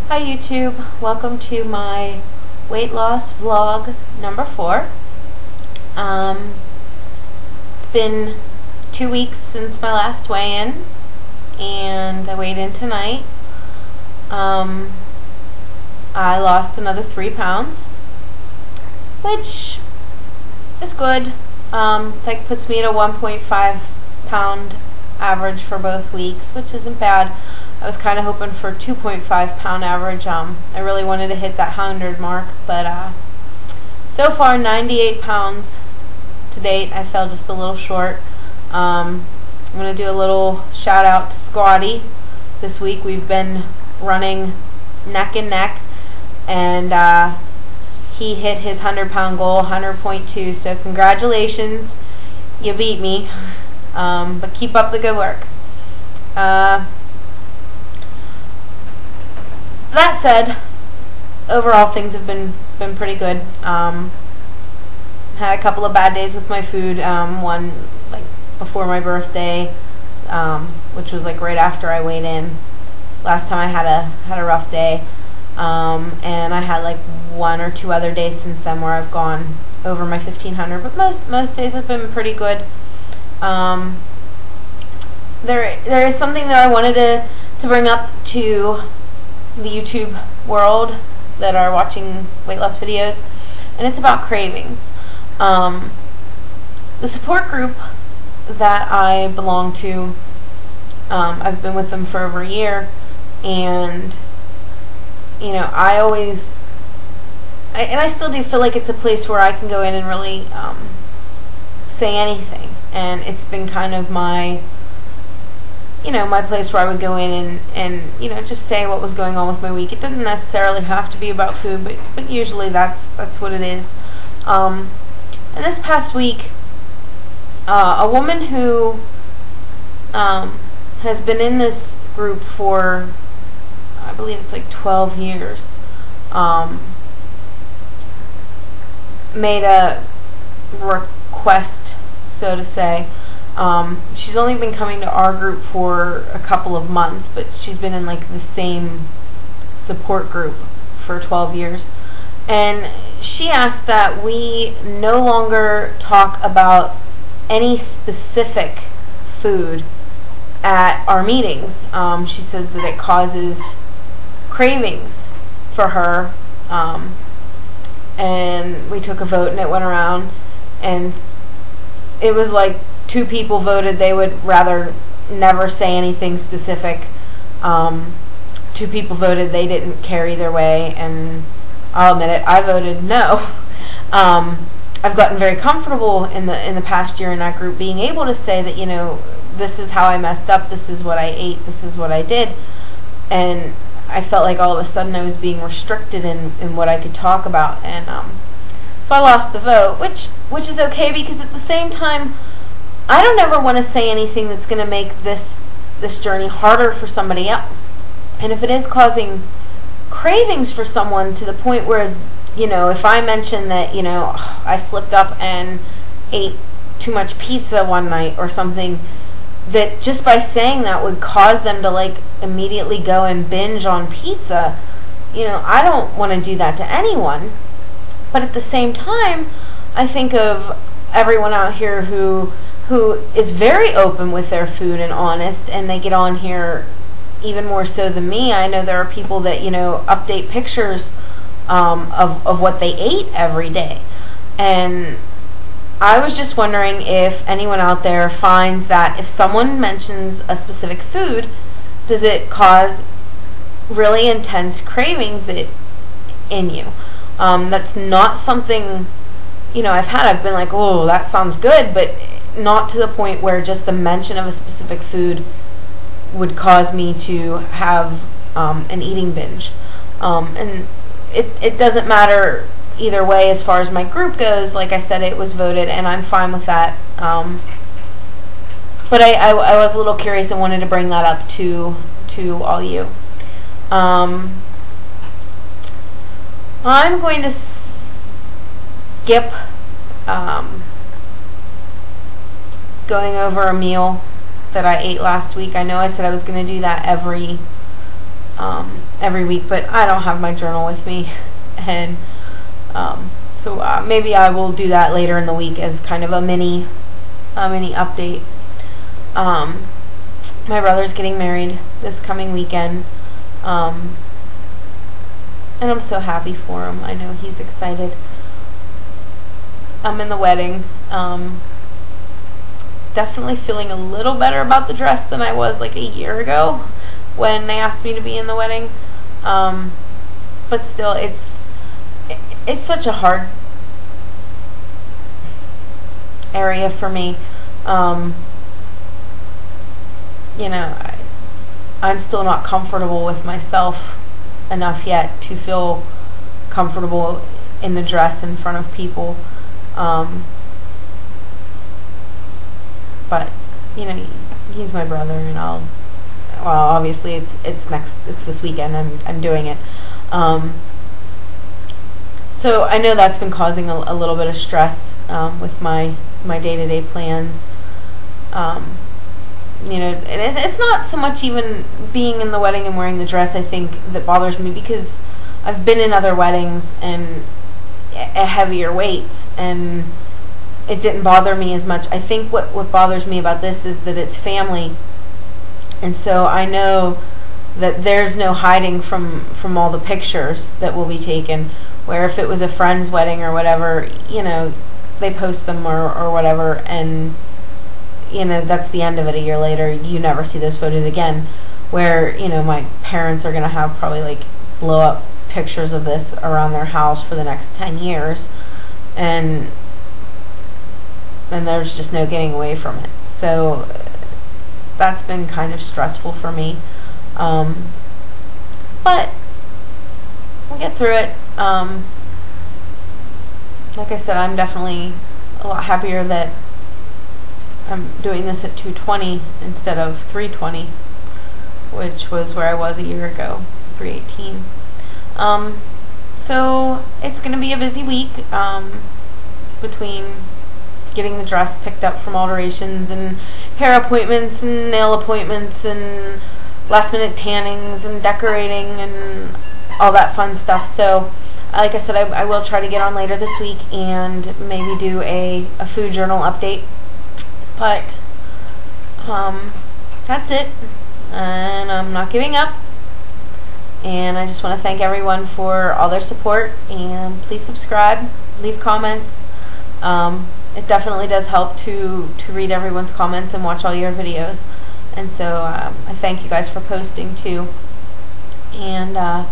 Hi YouTube, welcome to my weight loss vlog number 4. It's been 2 weeks since my last weigh-in, and I weighed in tonight. I lost another 3 pounds, which is good. That puts me at a 1.5 pound average for both weeks, which isn't bad. I was kind of hoping for 2.5 pound average. I really wanted to hit that 100 mark, but so far 98 pounds to date. I fell just a little short. I'm going to do a little shout out to Scotty. This week we've been running neck and neck, and he hit his 100-pound goal, 100.2, so congratulations, you beat me. But keep up the good work. That said, overall things have been pretty good. Had a couple of bad days with my food. One like before my birthday, which was like right after I weighed in. Last time I had a rough day, and I had like 1 or 2 other days since then where I've gone over my 1500. But most days have been pretty good. There is something that I wanted to bring up to the YouTube world that are watching weight loss videos, and it's about Cravings. The support group that I belong to, I've been with them for over a year, and you know, I still do feel like it's a place where I can go in and really say anything, and it's been kind of my my place where I would go in and just say what was going on with my week. It doesn't necessarily have to be about food, but usually that's what it is. And this past week, a woman who has been in this group for, I believe it's like 12 years, made a request, so to say. She's only been coming to our group for a couple of months, but she's been in like the same support group for 12 years. And she asked that we no longer talk about any specific food at our meetings. She says that it causes cravings for her. And we took a vote and it went around, and it was like 2 people voted they would rather never say anything specific. 2 people voted they didn't care either way, and I'll admit it, I voted no. I've gotten very comfortable in the past year in that group being able to say that, this is how I messed up, this is what I ate, this is what I did, and I felt like all of a sudden I was being restricted in what I could talk about, and so I lost the vote, which is okay, because at the same time, I don't ever want to say anything that's going to make this journey harder for somebody else. And if it is causing cravings for someone to the point where, if I mention that, I slipped up and ate too much pizza one night or something, that just by saying that would cause them to like immediately go and binge on pizza, I don't want to do that to anyone. But at the same time, I think of everyone out here who is very open with their food and honest, and they get on here even more so than me. I know there are people that update pictures of what they ate every day, and I was just wondering if anyone out there finds that if someone mentions a specific food, does it cause really intense cravings in you? That's not something I've been like, oh, that sounds good, but not to the point where just the mention of a specific food would cause me to have an eating binge. And it doesn't matter either way as far as my group goes. Like I said, it was voted, and I'm fine with that. But I was a little curious and wanted to bring that up to all you. I'm going to skip going over a meal that I ate last week. I know I said I was going to do that every every week, but I don't have my journal with me, and so maybe I will do that later in the week as kind of a mini update. My brother's getting married this coming weekend, and I'm so happy for him. I know he's excited. I'm in the wedding. Definitely feeling a little better about the dress than I was like a year ago when they asked me to be in the wedding. But still, it's such a hard area for me. You know, I'm still not comfortable with myself enough yet to feel comfortable in the dress in front of people. But you know, he's my brother, and well, obviously it's this weekend. I'm doing it. So I know that's been causing a little bit of stress with my day-to-day plans. You know, and it's not so much even being in the wedding and wearing the dress, I think, that bothers me, because I've been in other weddings and at heavier weights, and it didn't bother me as much. I think what bothers me about this is that it's family, and so I know that there's no hiding from all the pictures that will be taken, where if it was a friend's wedding or whatever, you know, they post them or whatever, and you know, that's the end of it. A year later, you never see those photos again. Where, you know, my parents are going to have probably like blow up pictures of this around their house for the next 10 years, and there's just no getting away from it. So that's been kind of stressful for me, but we'll get through it. Like I said, I'm definitely a lot happier that I'm doing this at 2:20 instead of 3:20, which was where I was a year ago, 3:18. So it's going to be a busy week between getting the dress picked up from alterations and hair appointments and nail appointments and last minute tannings and decorating and all that fun stuff. So like I said, I will try to get on later this week and maybe do a food journal update. But that's it, and I'm not giving up, and I just want to thank everyone for all their support, and please subscribe, leave comments. It definitely does help to read everyone's comments and watch all your videos, and so I thank you guys for posting too, and I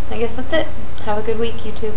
guess that's it. Have a good week, YouTube.